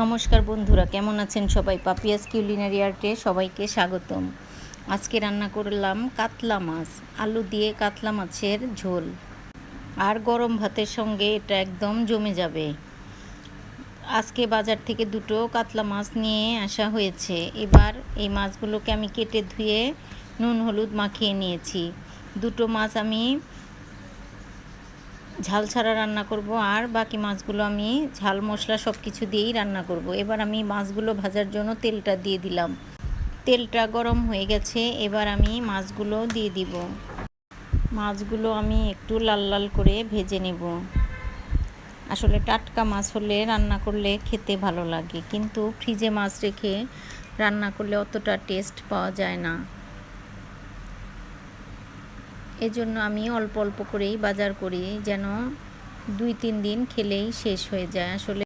নমস্কার বন্ধুরা, কেমন আছেন সবাই? পাপিয়াস কিউলিনারি আর্টে সবাইকে স্বাগতম। আজকে রান্না করলাম কাতলা মাছ, আলু দিয়ে কাতলা মাছের ঝোল। আর গরম ভাতের সঙ্গে এটা একদম জমে যাবে। আজকে বাজার থেকে দুটো কাতলা মাছ নিয়ে আসা হয়েছে। এবার এই মাছগুলোকে আমি কেটে ধুয়ে নুন হলুদ মাখিয়ে নিয়েছি। দুটো মাছ আমি ঝাল ছাড়া রান্না করব, আর বাকি মাছগুলো আমি ঝাল মশলা সব কিছু দিয়েই রান্না করব। এবার আমি মাছগুলো ভাজার জন্য তেলটা দিয়ে দিলাম। তেলটা গরম হয়ে গেছে, এবার আমি মাছগুলো দিয়ে দিব। মাছগুলো আমি একটু লাল লাল করে ভেজে নেব। আসলে টাটকা মাছ হলে রান্না করলে খেতে ভালো লাগে, কিন্তু ফ্রিজে মাছ রেখে রান্না করলে অতটা টেস্ট পাওয়া যায় না। এজন্য আমি অল্প অল্প করেই বাজার করি, যেন 2-3 দিন খেলেই শেষ হয়ে যায়। আসলে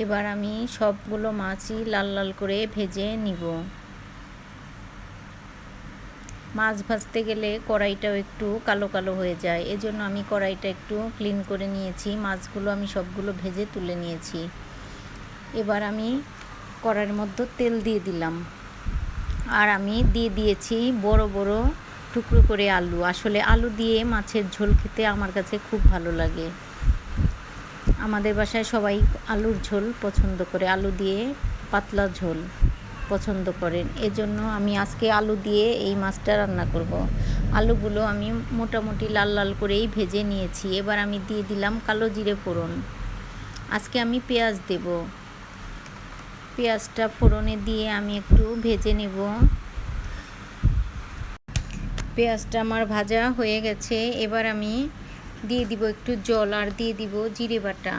এবার আমি সবগুলো মাছই লাল লাল করে ভেজে নিব। মাছ ভাজতে গেলে কড়াইটাও একটু কালো কালো হয়ে যায়, এজন্য আমি কড়াইটা একটু ক্লিন করে নিয়েছি। মাছগুলো আমি সবগুলো ভেজে তুলে নিয়েছি। এবার আমি কড়াইয়ের মধ্যে তেল দিয়ে দিলাম, আর আমি দিয়ে দিয়েছি বড় বড় টুকরো করে আলু। আসলে আলু দিয়ে মাছের ঝোল খেতে আমার কাছে খুব ভালো লাগে। আমাদের বাসায় সবাই আলুর ঝোল পছন্দ করে, আলু দিয়ে পাতলা ঝোল পছন্দ করেন। এজন্য আমি আজকে আলু দিয়ে এই মাছটা রান্না করব। আলুগুলো আমি মোটামুটি লাল লাল করেই ভেজে নিয়েছি। এবার আমি দিয়ে দিলাম কালো জিরে ফোড়ন। আজকে আমি পেঁয়াজ দেব। পেঁয়াজটা ফোড়নে দিয়ে আমি একটু ভেজে নেব। পেঁয়াজটা আমার ভাজা হয়ে গেছে। এবার আমি দিয়ে দিব একটু জল, আর দিয়ে দিব জিরে বাটা।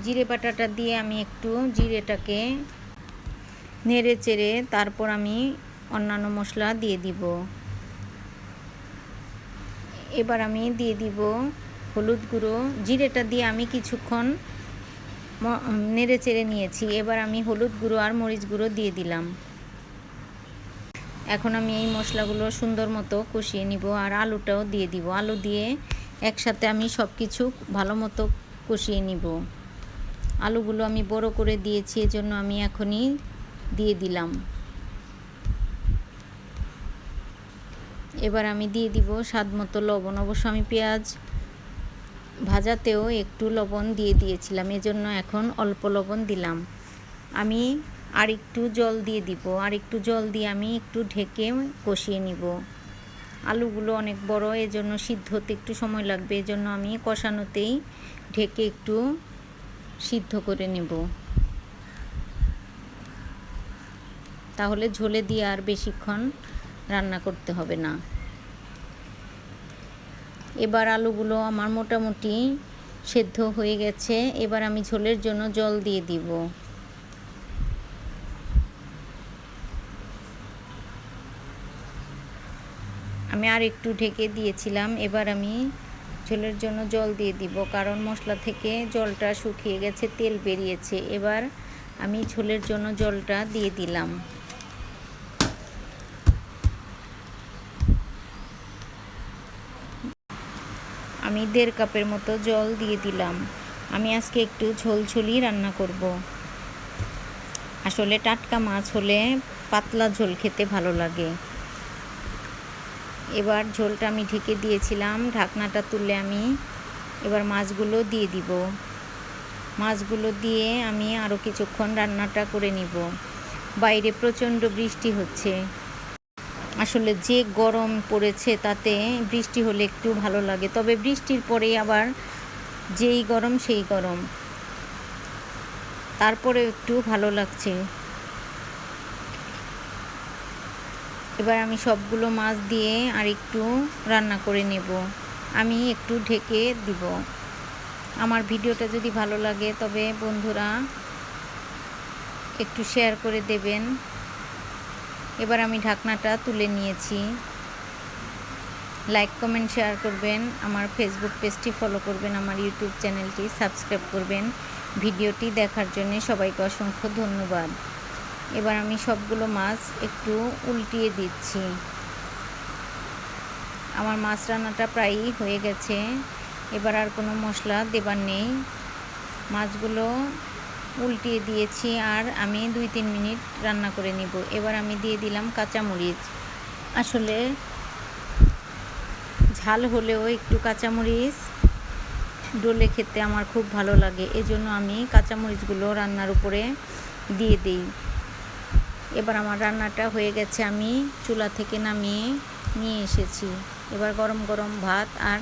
জিরে বাটাটা দিয়ে আমি একটু জিরেটাকে নেড়ে চেড়ে তারপর আমি অন্যান্য মশলা দিয়ে দিব। এবার আমি দিয়ে দিব হলুদ গুঁড়ো। জিরেটা দিয়ে আমি কিছুক্ষণ নেড়ে চেড়ে নিয়েছি। এবার আমি হলুদ গুঁড়ো আর মরিচ গুঁড়ো দিয়ে দিলাম। এখন আমি এই মশলাগুলো সুন্দর মতো কষিয়ে নিব, আর আলুটাও দিয়ে দিব। আলু দিয়ে একসাথে আমি সব কিছু ভালো মতো কষিয়ে নিব। আলুগুলো আমি বড় করে দিয়েছি, এজন্য আমি এখনই দিয়ে দিলাম। এবার আমি দিয়ে দিব স্বাদ মতো লবণ। অবশ্য আমি পেঁয়াজ ভাজাতেও একটু লবণ দিয়ে দিয়েছিলাম, এজন্য এখন অল্প লবণ দিলাম। আমি আর একটু জল দিয়ে দিব, আর একটু জল দিয়ে আমি একটু ঢেকে কষিয়ে নিব। আলুগুলো অনেক বড়, এজন্য সিদ্ধ হতে একটু সময় লাগবে, এজন্য আমি কষানোতেই ঢেকে একটু সিদ্ধ করে নেব। তাহলে ঝোলে দিয়ে আর বেশিক্ষণ রান্না করতে হবে না। এবার আলুগুলো আমার মোটামুটি সেদ্ধ হয়ে গেছে। এবার আমি ঝোলের জন্য জল দিয়ে দিব। আমি আর একটু ঢেকে দিয়েছিলাম। এবার আমি ঝোলের জন্য জল দিয়ে দিব, কারণ মশলা থেকে জলটা শুকিয়ে গেছে, তেল বেরিয়েছে। এবার আমি ঝোলের জন্য জলটা দিয়ে দিলাম। আমি 1.5 কাপের মতো জল দিয়ে দিলাম। আমি আজকে একটু ঝোলঝুলি রান্না করব। আসলে টাটকা মাছ হলে পাতলা ঝোল খেতে ভালো লাগে। এবার ঝোলটা আমি ঢেকে দিয়েছিলাম, ঢাকনাটা তুলে আমি এবার মাছগুলো দিয়ে দিব। মাছগুলো দিয়ে আমি আরও কিছুক্ষণ রান্নাটা করে নিব। বাইরে প্রচণ্ড বৃষ্টি হচ্ছে। আসলে যে গরম পড়েছে, তাতে বৃষ্টি হলে একটু ভালো লাগে, তবে বৃষ্টির পরে আবার যেই গরম সেই গরম, তারপরে একটু ভালো লাগছে। এবার আমি সবগুলো মাছ দিয়ে আর একটু রান্না করে নেব। আমি একটু ঢেকে দিব। আমার ভিডিওটা যদি ভালো লাগে তবে বন্ধুরা একটু শেয়ার করে দেবেন। এবার আমি ঢাকনাটা তুলে নিয়েছি। লাইক কমেন্ট শেয়ার করবেন, আমার ফেসবুক পেজটি ফলো করবেন, আমার ইউটিউব চ্যানেলটি সাবস্ক্রাইব করবেন। ভিডিওটি দেখার জন্য সবাইকে অসংখ্য ধন্যবাদ। এবার আমি সবগুলো মাছ একটু উল্টিয়ে দিচ্ছি। আমার মাছ রান্নাটা প্রায়ই হয়ে গেছে। এবার আর কোনো মশলা দেবার নেই। মাছগুলো উল্টিয়ে দিয়েছি আর আমি 2-3 মিনিট রান্না করে নিব। এবার আমি দিয়ে দিলাম কাঁচামরিচ। আসলে ঝাল হলেও একটু কাঁচামরিচ ডলে খেতে আমার খুব ভালো লাগে, এজন্য আমি কাঁচামরিচগুলো রান্নার উপরে দিয়ে দিই। এবার আমার রান্নাটা হয়ে গেছে, আমি চুলা থেকে নামিয়ে নিয়ে এসেছি। এবার গরম গরম ভাত আর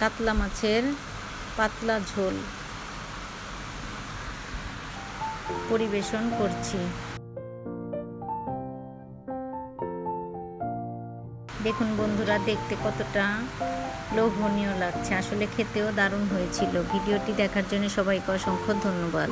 কাতলা মাছের পাতলা ঝোল পরিবেশন করছি। দেখুন বন্ধুরা, দেখতে কতটা লোভনীয় লাগছে, আসলে খেতেও দারুণ হয়েছিল। ভিডিওটি দেখার জন্য সবাইকে অসংখ্য ধন্যবাদ।